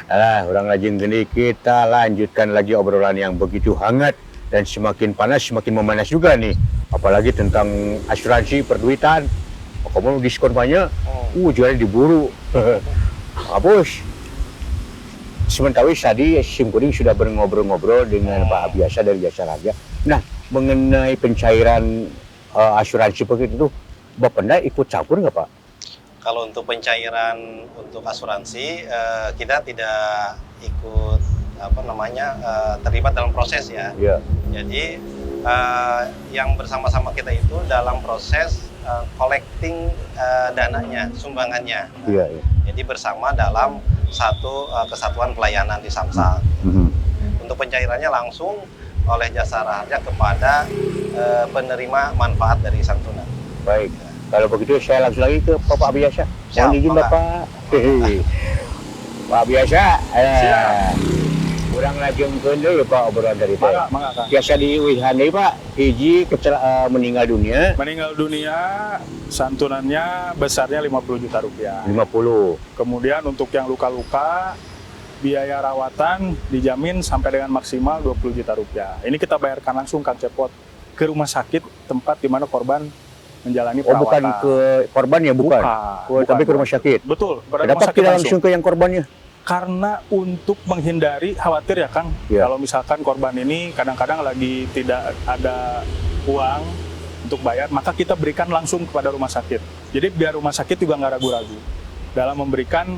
Alah, orang rajin gini, kita lanjutkan lagi obrolan yang begitu hangat dan semakin panas semakin memanas juga nih. Apalagi tentang asuransi perduitan. Kamu diskon banyak, jualnya diburu. Bos, sementara tadi Sim Kuning sudah ngobrol-ngobrol dengan Pak Abiasa dari Jasa Raja. Nah, mengenai pencairan asuransi begitu, Bapak Penda ikut campur nggak Pak? Kalau untuk pencairan untuk asuransi, kita tidak ikut terlibat dalam proses ya. Yeah. Jadi yang bersama-sama kita itu dalam proses collecting dananya, sumbangannya. Yeah, yeah. Jadi bersama dalam satu kesatuan pelayanan di Samsat. Untuk pencairannya langsung oleh Jasa Raja kepada penerima manfaat dari santunan. Baik. Kalau begitu saya langsung lagi ke Bapak Abiasa. Mohon izin Bapak. Pak Abiasa, kurang lajengkeun deui Pak obrolan dari teh. Mangga. Biasa di Wihan deui Pak, hiji meninggal dunia. Meninggal dunia santunannya besarnya 50 juta rupiah. 50. Kemudian untuk yang luka-luka biaya rawatan dijamin sampai dengan maksimal 20 juta rupiah. Ini kita bayarkan langsung Kang Cepot ke rumah sakit tempat di mana korban menjalani perawatan. Bukan ke korban ya, bukan? Tapi ke rumah sakit? Betul. Kenapa tidak langsung ke yang korbannya? Karena untuk menghindari khawatir ya Kang, kalau misalkan korban ini kadang-kadang lagi tidak ada uang untuk bayar, maka kita berikan langsung kepada rumah sakit. Jadi biar rumah sakit juga nggak ragu-ragu dalam memberikan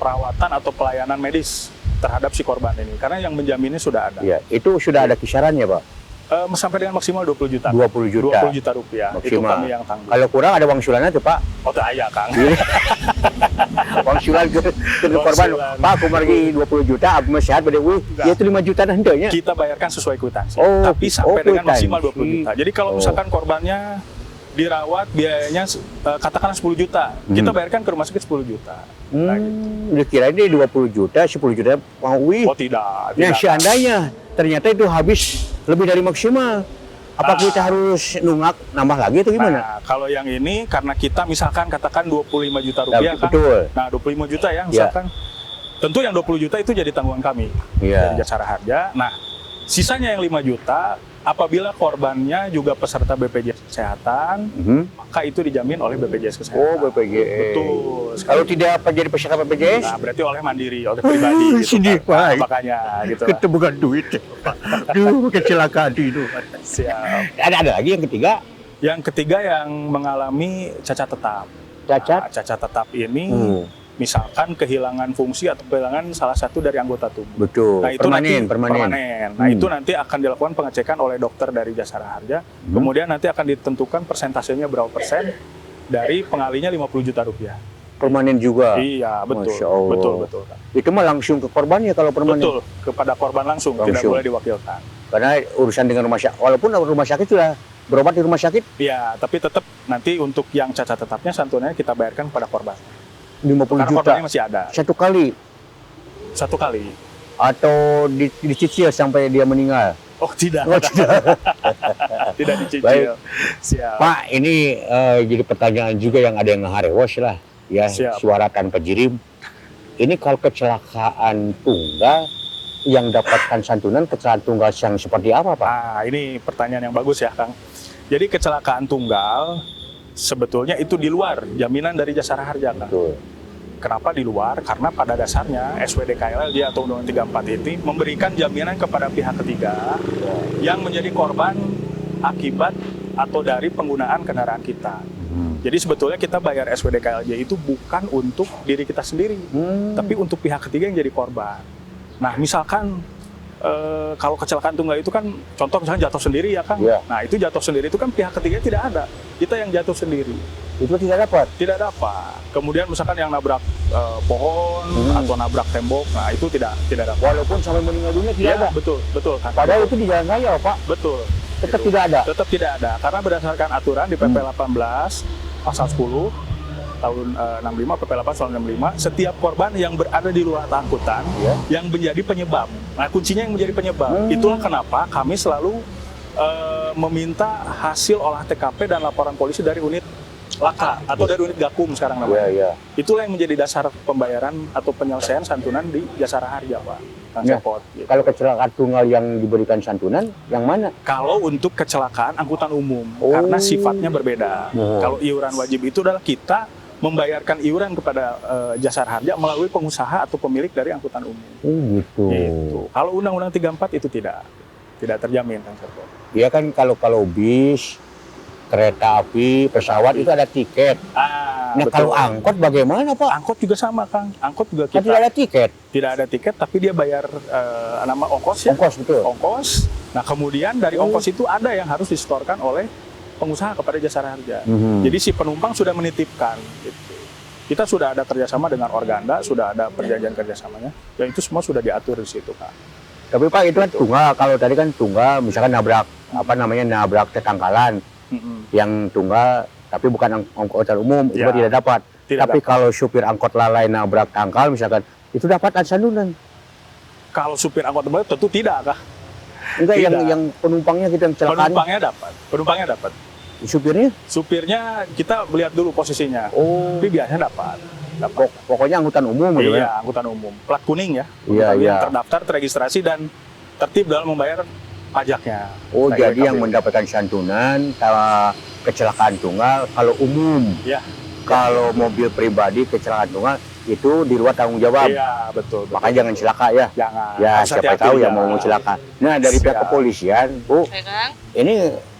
perawatan atau pelayanan medis terhadap si korban ini. Karena yang menjaminnya sudah ada. Iya, itu sudah ada kisarannya Pak? Sampai dengan maksimal 20 juta. 20 juta. 20 juta rupiah. Maksimal. Itu kami yang tanggung. Kalau kurang ada uang sulannya tuh Pak? Oh, iya Kang. Uang sulan ke korban, Pak aku pergi 20 juta, aku masih sehat pada ya itu 5 juta nantinya. Kita bayarkan sesuai kwitansi. Tapi sampai dengan maksimal 20 juta. Jadi kalau misalkan korbannya dirawat biayanya katakanlah 10 juta, kita bayarkan ke rumah sakit 10 juta. Udah kira ini 20 juta, 10 juta mau Oh tidak. Nah seandainya ternyata itu habis lebih dari maksimal, apa kita harus nambah lagi atau gimana? Nah, kalau yang ini karena kita misalkan katakan 25 juta rupiah kan. Betul. Nah 25 juta ya misalkan. Tentu yang 20 juta itu jadi tanggungan kami dari Jasa Raja. Nah sisanya yang 5 juta apabila korbannya juga peserta BPJS Kesehatan, maka itu dijamin oleh BPJS Kesehatan. Oh, BPJS. Betul. Kalau tidak jadi peserta BPJS? Nah, berarti oleh mandiri, oleh pribadi gitu. Nah, makanya gitu. Ketemukan duit. Duh, kecelakaan itu. Siap. Ada lagi yang ketiga? Yang ketiga yang mengalami cacat tetap. Cacat? Nah, cacat tetap ini misalkan kehilangan fungsi atau kehilangan salah satu dari anggota tubuh. Betul. Nah, itu permanen. Permanen. Nah, itu nanti akan dilakukan pengecekan oleh dokter dari Jasa Raja. Kemudian nanti akan ditentukan persentasenya berapa persen dari pengalinya 50 juta rupiah. Permanen juga? Iya, betul. Masya Allah. Betul. Itu mah langsung ke korbannya kalau permanen? Betul, kepada korban langsung. Tidak boleh diwakilkan. Karena urusan dengan rumah sakit, walaupun rumah sakit sudah berobat di rumah sakit? Iya, tapi tetap nanti untuk yang cacat tetapnya santunannya kita bayarkan kepada korban. 50 karena juta? korbannya masih ada. Satu kali? Satu kali. Atau dicicil sampai dia meninggal? Oh tidak. Tidak dicicil. Baik. Siap. Pak, ini jadi pertanyaan juga yang ada yang ngeharewos lah. Ya, Siap. Suara tanpa jirim. Ini kalau kecelakaan tunggal, yang dapatkan santunan kecelakaan tunggal yang seperti apa Pak? Ini pertanyaan yang bagus ya Kang. Jadi kecelakaan tunggal sebetulnya itu di luar jaminan dari Jasa Raja Kang. Betul. Kenapa di luar? Karena pada dasarnya SWDKLLJ atau Undang-Undang 34 ini memberikan jaminan kepada pihak ketiga yang menjadi korban akibat atau dari penggunaan kendaraan kita. Jadi sebetulnya kita bayar SWDKLJ itu bukan untuk diri kita sendiri, tapi untuk pihak ketiga yang jadi korban. Nah misalkan kalau kecelakaan tunggal itu kan contoh misalnya jatuh sendiri ya Kang. Nah itu jatuh sendiri itu kan pihak ketiga tidak ada, kita yang jatuh sendiri. Itu tidak dapat? Tidak dapat. Kemudian misalkan yang nabrak pohon atau nabrak tembok, nah itu tidak dapat. Walaupun sampai meninggal dunia tidak ada? Betul. Padahal itu di jalan raya Pak? Betul. Tetap tidak ada? Tetap tidak ada, karena berdasarkan aturan di PP 18 pasal 10 tahun 65, PP 8 tahun 65, setiap korban yang berada di luar angkutan yang menjadi penyebab. Nah kuncinya yang menjadi penyebab. Itulah kenapa kami selalu meminta hasil olah TKP dan laporan polisi dari unit Laka atau dari unit Gakum sekarang namanya. Iya. Itulah yang menjadi dasar pembayaran atau penyelesaian santunan di Jasa Raharja, Pak. Kang Ya. Cepot. Gitu. Kalau kecelakaan tunggal yang diberikan santunan, yang mana? Kalau untuk kecelakaan angkutan umum, Oh. karena sifatnya berbeda. Oh. Kalau iuran wajib itu adalah kita membayarkan iuran kepada Jasa Raharja melalui pengusaha atau pemilik dari angkutan umum. Gitu. Gitu. Kalau Undang-Undang 34 itu tidak terjamin, Kang Cepot. Dia kan kalau bis, kereta api, pesawat itu ada tiket. Nah, Betul. kalau angkot bagaimana, Pak? Angkot juga sama, Kang. Angkot juga Kan kita tidak ada tiket. tidak ada tiket, tapi dia bayar nama ongkos ya. Ongkos betul. Ongkos. Nah, kemudian dari ongkos itu ada yang harus disetorkan oleh pengusaha kepada Jasa Raharja. Mhm. Jadi si penumpang sudah menitipkan. Gitu. Kita sudah ada kerjasama dengan Organda, sudah ada perjanjian kerjasamanya. Ya itu semua sudah diatur di situ, Kang. Tapi Pak itu kan tunggal. Kalau tadi kan tunggal, misalkan nabrak nabrak tetangkalan Mm-mm. yang tunggal, tapi bukan angkutan umum, itu Ya. tidak dapat. Tidak Tapi dapat. kalau supir angkot lalai nabrak tangkal, misalkan itu dapat santunan. Kalau supir angkot umum tentu tidak, Kang. Enggak Tidak. yang penumpangnya kita yang kecelakaan. Penumpangnya dapat. Supirnya? Supirnya kita lihat dulu posisinya. Oh, Tapi biasanya dapat. pokoknya angkutan umum gitu kan? Iya, angkutan umum. Plat kuning ya. Iya, Yang iya. terdaftar, terregistrasi dan tertib dalam membayar pajaknya. Oh, Nah, jadi IWKB. yang mendapatkan santunan kalau kecelakaan tunggal kalau umum. Iya. Kalau mobil pribadi kecelakaan tunggal itu di luar tanggung jawab. Iya, betul. Makanya jangan celaka ya. Jangan. Ya, Harus siapa hati-hati tahu juga. yang mau celaka. Nah, dari pihak Siap. kepolisian, Bu, Ya, Kang. ini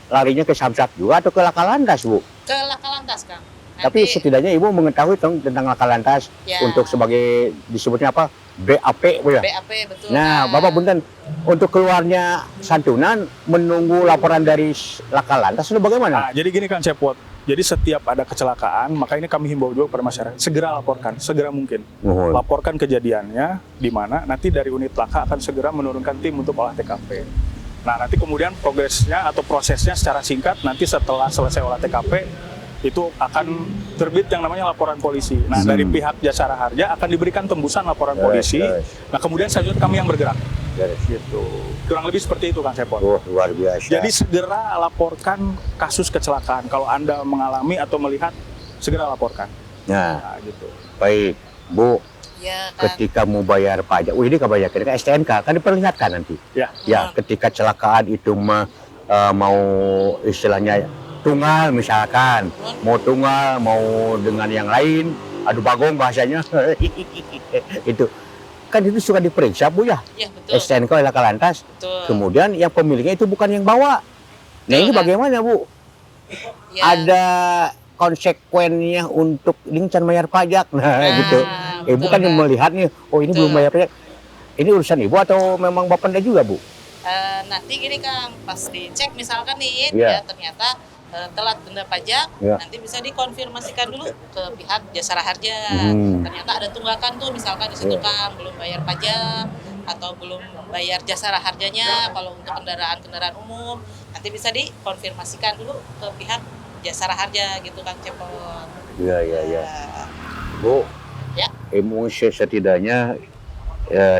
larinya ke Samsat juga atau ke Laka Lantas, Bu? Ke Laka Lantas, Kang. Tapi setidaknya Ibu mengetahui tentang Laka Lantas ya, untuk sebagai disebutnya apa? BAP, Bu ya? BAP betul. Nah, Kang. Bapak punten, untuk keluarnya santunan menunggu laporan dari Laka Lantas itu bagaimana? Nah, jadi gini Kang Cepot. Jadi setiap ada kecelakaan, maka ini kami himbau juga kepada masyarakat, segera laporkan, segera mungkin. Nuhun. Laporkan kejadiannya di mana, nanti dari unit laka akan segera menurunkan tim untuk olah TKP. Nah, nanti kemudian progresnya atau prosesnya secara singkat, nanti setelah selesai olah TKP, itu akan terbit yang namanya laporan polisi. Nah, dari pihak Jasa Raharja akan diberikan tembusan laporan polisi. Nah, kemudian selanjutnya kami yang bergerak. Gitu. Kurang lebih seperti itu, Kang Cepot. Oh, luar biasa. Jadi segera laporkan kasus kecelakaan. Kalau Anda mengalami atau melihat, segera laporkan. Nah, Nah, gitu. baik, Bu, Ya, Kang. ketika mau bayar pajak, ini kebanyakan kan STNK, kan diperlihatkan nanti. Ya. Ya, ketika kecelakaan itu mau istilahnya tunggal misalkan, mau tunggal, mau dengan yang lain, adu bagong bahasanya, itu kan itu suka diperiksa, Bu ya, Ya, betul. STNK oleh Laka Lantas. Betul. Kemudian yang pemiliknya itu bukan yang bawa. Nah, ini Betul, kan? bagaimana, Bu? Ya. Ada konsekuensinya untuk lincan bayar pajak, nah gitu. betul, Bukan yang Kang. melihat nih, oh ini Betul. belum bayar pajak. Ini urusan Ibu atau memang Bapak Anda juga, Bu? Nanti gini, Kang, pas dicek misalkan nih, Iya. ya ternyata telat denda pajak, Iya. nanti bisa dikonfirmasikan dulu ke pihak Jasa Raharja. Hmm. Ternyata ada tunggakan tuh, misalkan di situ, Iya. Kang, belum bayar pajak atau belum bayar Jasa Raharjanya kalau untuk kendaraan umum, nanti bisa dikonfirmasikan dulu ke pihak Jasa Raharja gitu, Kang Cepot. Iya. Ya. Bu, Ya. emosi setidaknya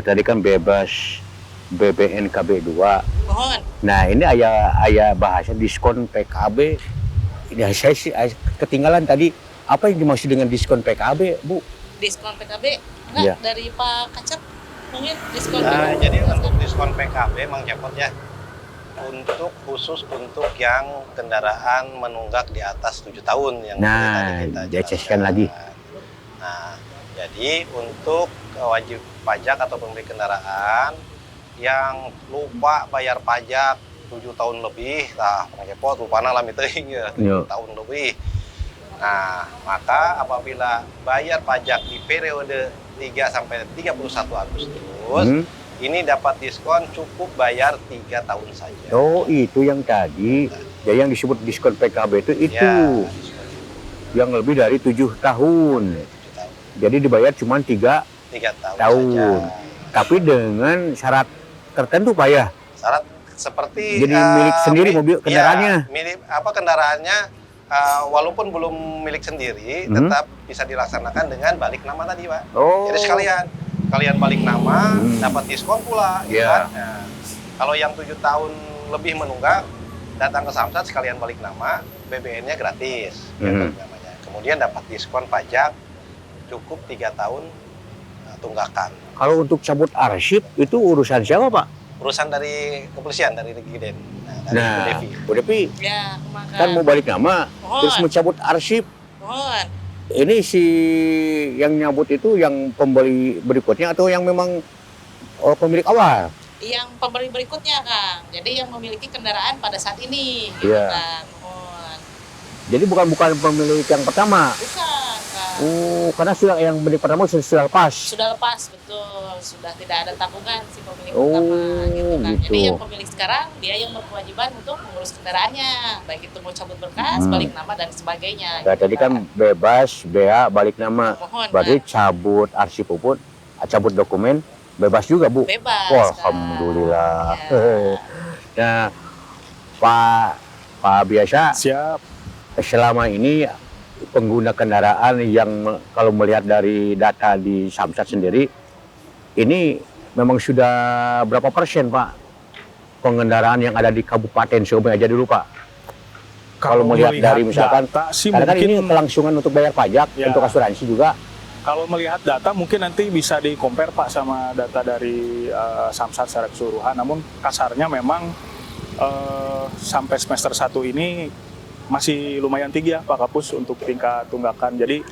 tadi kan bebas BBNKB 2. Mohon. Nah, ini ayah bahasa diskon PKB. Ya, saya sih ketinggalan tadi. Apa yang dimaksud dengan diskon PKB, Bu? Diskon PKB enggak Iya. dari Pak Kacep mungkin diskon Nah, PKB. jadi untuk diskon PKB Mang Cepot ya, khusus untuk yang kendaraan menunggak di atas 7 tahun yang Nah, tadi kita dijelaskan jelaskan. lagi. Nah, jadi untuk wajib pajak atau pemilik kendaraan yang lupa bayar pajak 7 tahun lebih, Mang Cepot lupa lami teuing ya, 7 Iya. tahun lebih. Nah, maka apabila bayar pajak di periode 3 sampai 31 Agustus, ini dapat diskon cukup bayar 3 tahun saja. Oh, itu yang tadi. Ya, yang disebut diskon PKB itu Ya, diskon yang lebih dari 7 tahun. 7 tahun. Jadi dibayar cuma 3 3 tahun, tahun. saja. Tapi dengan syarat tertentu, Pak ya. Syarat seperti Jadi milik sendiri mobil kendaraannya. Ya, milik kendaraannya walaupun belum milik sendiri, tetap bisa dilaksanakan dengan balik nama tadi, Pak. Oh. Jadi kalian balik nama, dapat diskon pula, gitu Iya. kan. Nah, kalau yang 7 tahun lebih menunggak, datang ke Samsat sekalian balik nama, BBN-nya gratis, gitu namanya. kemudian dapat diskon pajak cukup 3 tahun tunggakan. Kalau untuk cabut arsip itu urusan siapa, Pak? Urusan dari kepolisian, dari Regiden. Dari Nah, Bu Devi. Bu Devi Ya, kemakan. kan mau balik nama, Mohon. terus mencabut arsip. Mohon. Ini si yang nyabut itu yang pembeli berikutnya atau yang memang pemilik awal? Yang pembeli berikutnya, Kang. Jadi yang memiliki kendaraan pada saat ini, gitu Iya. kan. Mohon. Jadi bukan pemilik yang pertama. Bukan, Kang. Oh, karena sudah yang beli pertama sudah lepas. Sudah lepas, betul. Sudah tidak ada tanggungan si pemilik Oh, pertama, gitu kan. gitu. Jadi yang pemilik sekarang, dia yang berkewajiban untuk mengurus kendaraannya. Baik itu mau cabut berkas, Hmm. balik nama, dan sebagainya. Nah, gitu tadi kan bebas, bea, balik nama. Mohon, Berarti Kang. cabut arsip pun, cabut dokumen, bebas juga, Bu? Bebas, Wah, Kang. alhamdulillah. Ya. Nah, Pak biasa Siap. selama ini pengguna kendaraan yang kalau melihat dari data di Samsat sendiri, ini memang sudah berapa persen, Pak, pengendaraan yang ada di Kabupaten Surabaya aja dulu, Pak? Kalau melihat dari misalkan, data sih karena kan mungkin, ini kelangsungan untuk bayar pajak, Ya. untuk asuransi juga. kalau melihat data mungkin nanti bisa di-compare Pak sama data dari Samsat secara keseluruhan. Namun kasarnya memang sampai semester 1 ini masih lumayan tinggi ya Pak Kapus untuk tingkat tunggakan. Jadi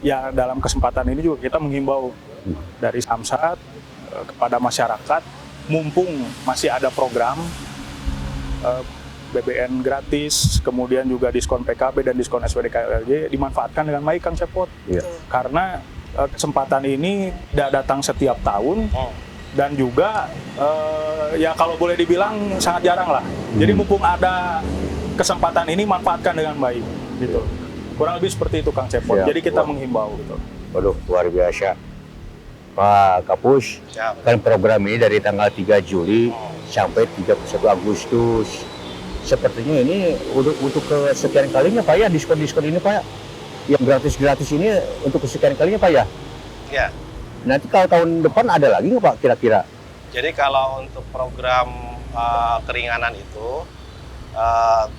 ya dalam kesempatan ini juga kita menghimbau dari Samsat kepada masyarakat, mumpung masih ada program BBN gratis, kemudian juga diskon PKB dan diskon SWDKLJ, dimanfaatkan dengan baik Kang Cepot. Iya. Karena kesempatan ini tidak datang setiap tahun, dan juga ya kalau boleh dibilang sangat jarang lah. Jadi mumpung ada kesempatan ini, manfaatkan dengan baik gitu. Kurang lebih seperti itu Kang Cepot. Siap. Jadi kita Wah. menghimbau gitu. Waduh, luar biasa. Pak Kapus, Siap. kan program ini dari tanggal 3 Juli sampai 31 Agustus. Sepertinya ini untuk kesekian kalinya, Pak, ya, diskon-diskon ini, Pak. Yang gratis-gratis ini untuk kesekian kalinya, Pak, ya? Ya. Nanti kalau tahun depan ada lagi nggak, Pak, kira-kira? Jadi kalau untuk program keringanan itu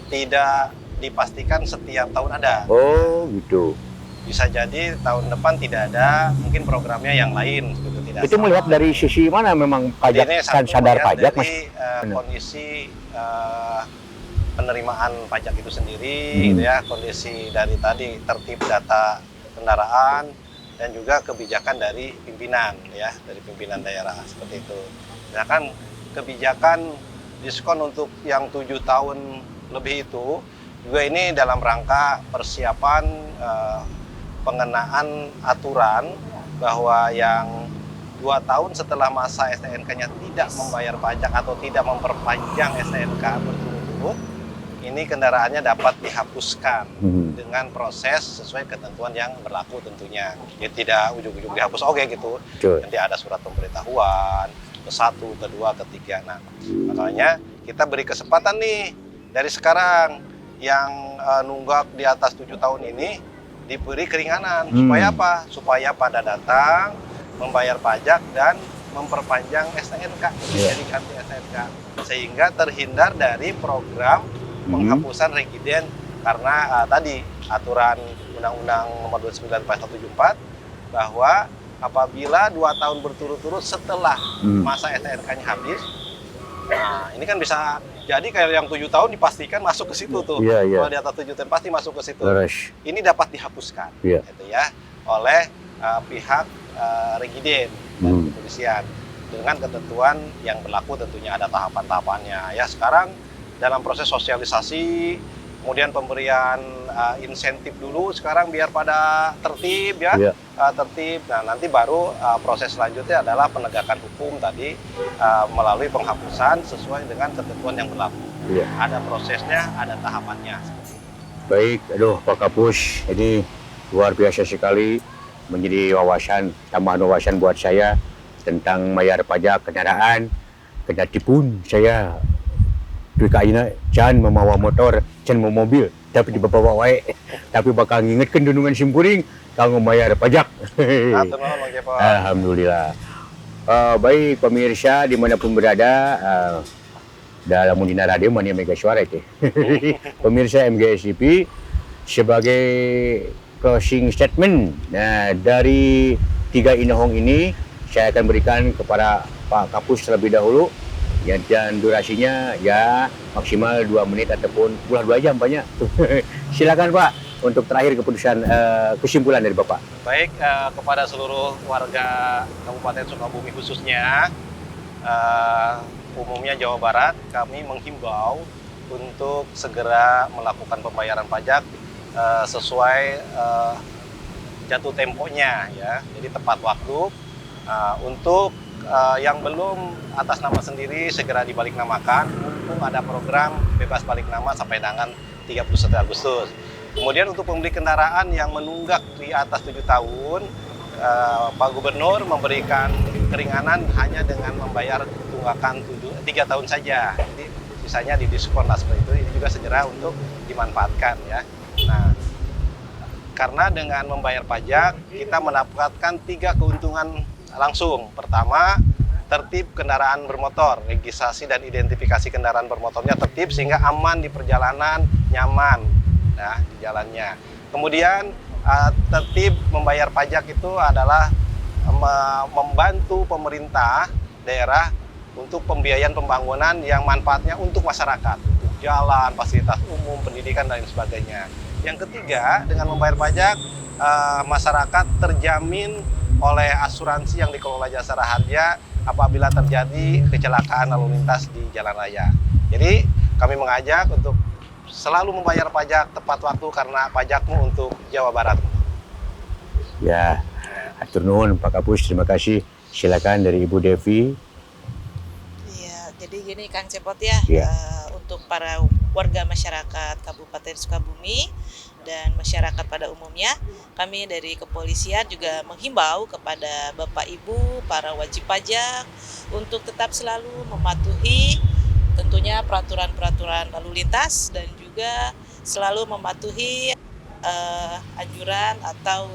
tidak dipastikan setiap tahun ada. Oh, gitu. Bisa jadi tahun depan tidak ada, mungkin programnya yang lain gitu, tidak Itu sama. melihat dari sisi mana memang Jadi pajak, ini kan satu sadar melihat pajak, Mas? dari Benar. kondisi penerimaan pajak itu sendiri, Hmm. gitu ya, kondisi dari tadi tertib data kendaraan dan juga kebijakan dari pimpinan, ya, dari pimpinan daerah seperti itu. Misalkan kebijakan diskon untuk yang 7 tahun lebih itu juga ini dalam rangka persiapan pengenaan aturan bahwa yang 2 tahun setelah masa STNK-nya tidak membayar pajak atau tidak memperpanjang STNK berturut-turut, ini kendaraannya dapat dihapuskan dengan proses sesuai ketentuan yang berlaku tentunya. Ya, tidak ujung-ujung dihapus oke gitu. Betul. Nanti ada surat pemberitahuan ke-1, ke-2, ke-3. Nah, makanya kita beri kesempatan nih dari sekarang yang nunggak di atas 7 tahun ini diberi keringanan. Supaya apa? Supaya pada datang membayar pajak dan memperpanjang STNK, jadi ganti STNK, sehingga terhindar dari program penghapusan regiden karena tadi aturan Undang-Undang Nomor 29 Pasal 174 bahwa apabila 2 tahun berturut-turut setelah masa STNK-nya habis, nah ini kan bisa jadi kayak yang 7 tahun dipastikan masuk ke situ tuh. Iya, iya. Kalau di atas 7 tahun pasti masuk ke situ. Terus. Ini dapat dihapuskan, Iya. gitu ya, oleh pihak Regiden dan kepolisian dengan ketentuan yang berlaku, tentunya ada tahapan-tahapannya. Ya, sekarang dalam proses sosialisasi, kemudian pemberian insentif dulu sekarang biar pada tertib ya, Iya. tertib. Nah, nanti baru proses selanjutnya adalah penegakan hukum tadi melalui penghapusan sesuai dengan ketentuan yang berlaku. Iya. Ada prosesnya, ada tahapannya. Baik, aduh Pak Kapus, ini luar biasa sekali, menjadi wawasan, tambahan wawasan buat saya tentang bayar pajak kendaraan. Kendati pun saya kaina jangan membawa motor, jangan membawa mobil, tapi dibawa wae. Tapi bakal ngingetkan dundungan simpuring kalau membayar pajak. Atur nuhun, Bang Jepot. Alhamdulillah. Baik pemirsa dimanapun berada, dalam Undina Radio Mania Mega Suara itu. Pemirsa MGSIP sebagai closing statement. Nah, dari 3 inohong ini saya akan berikan kepada Pak Kapus terlebih dahulu. Ya, dan durasinya ya maksimal 2 menit ataupun pula 2 jam banyak. Silakan Pak untuk terakhir keputusan kesimpulan dari Bapak. Baik, kepada seluruh warga Kabupaten Sukabumi khususnya, umumnya Jawa Barat, kami menghimbau untuk segera melakukan pembayaran pajak sesuai jatuh temponya, ya. Jadi tepat waktu. Untuk yang belum atas nama sendiri segera dibalik namakan, mumpung ada program bebas balik nama sampai dengan 31 Agustus. Kemudian untuk pembeli kendaraan yang menunggak di atas 7 tahun, Pak Gubernur memberikan keringanan hanya dengan membayar tunggakan 3 tahun saja. Jadi sisanya didiskon lah seperti itu. Ini juga segera untuk dimanfaatkan, ya. Nah, karena dengan membayar pajak kita mendapatkan 3 keuntungan langsung. Pertama, tertib kendaraan bermotor, registrasi dan identifikasi kendaraan bermotornya tertib sehingga aman di perjalanan, nyaman ya, di jalannya. Kemudian tertib membayar pajak itu adalah membantu pemerintah daerah untuk pembiayaan pembangunan yang manfaatnya untuk masyarakat, untuk jalan, fasilitas umum, pendidikan dan sebagainya. Yang ketiga, dengan membayar pajak masyarakat terjamin oleh asuransi yang dikelola Jasara Harja apabila terjadi kecelakaan lalu lintas di jalan raya. Jadi kami mengajak untuk selalu membayar pajak tepat waktu karena pajakmu untuk Jawa Barat. Ya, atur nuhun Pak Kapus, terima kasih. Silakan dari Ibu Devi. Iya, jadi gini Kang Cepot ya, Iya. Untuk para warga masyarakat Kabupaten Sukabumi dan masyarakat pada umumnya, kami dari kepolisian juga menghimbau kepada Bapak Ibu, para wajib pajak untuk tetap selalu mematuhi tentunya peraturan-peraturan lalu lintas dan juga selalu mematuhi anjuran atau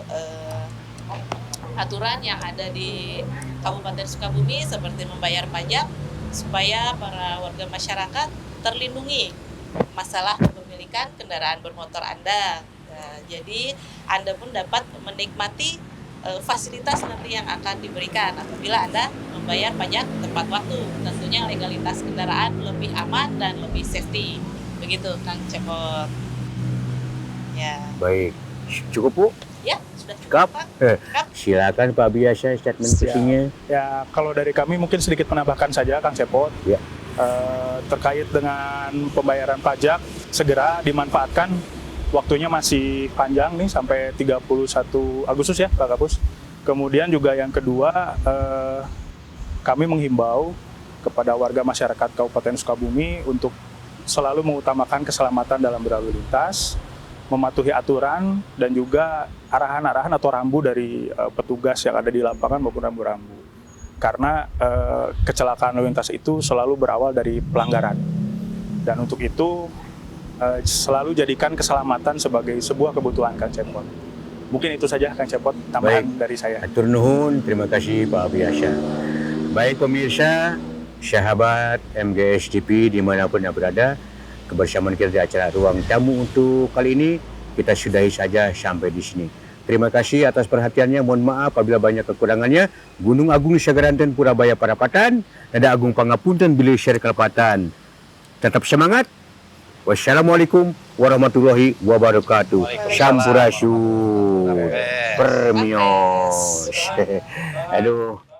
aturan yang ada di Kabupaten Sukabumi seperti membayar pajak supaya para warga masyarakat terlindungi masalah kepemilikan kendaraan bermotor Anda. Nah, jadi Anda pun dapat menikmati fasilitas nanti yang akan diberikan apabila Anda membayar pajak tepat waktu. Tentunya legalitas kendaraan lebih aman dan lebih safety. Begitu Kang Cepot. Ya. Baik, cukup Bu? Ya, sudah Cukup. Pak. Silakan Pak Biasa statement closingnya. Ya, kalau dari kami mungkin sedikit menambahkan saja, Kang Cepot. Ya. Terkait dengan pembayaran pajak, segera dimanfaatkan. Waktunya masih panjang nih, sampai 31 Agustus ya, Pak Kapus. Kemudian juga yang kedua, kami menghimbau kepada warga masyarakat Kabupaten Sukabumi untuk selalu mengutamakan keselamatan dalam berlalu lintas, mematuhi aturan, dan juga arahan-arahan atau rambu dari petugas yang ada di lapangan maupun rambu-rambu. Karena kecelakaan lalu lintas itu selalu berawal dari pelanggaran. Dan untuk itu selalu jadikan keselamatan sebagai sebuah kebutuhan Kang Cepot. Mungkin itu saja Kang Cepot, tambahan dari saya. Atur nuhun, terima kasih Pak Biasa. Baik pemirsa, sahabat MGS TV dimanapun Anda berada, kebersamaan kita di acara Ruang Tamu untuk kali ini kita sudahi saja sampai di sini. Terima kasih atas perhatiannya. Mohon maaf apabila banyak kekurangannya. Gunung Agung Sagaranten Purabaya Parapatan, Nada Agung Pangapunten Bilir Syar Kalpatan. Tetap semangat. Wassalamualaikum warahmatullahi wabarakatuh. Waalaikumsalam. Sampurasun. Permios. Aduh.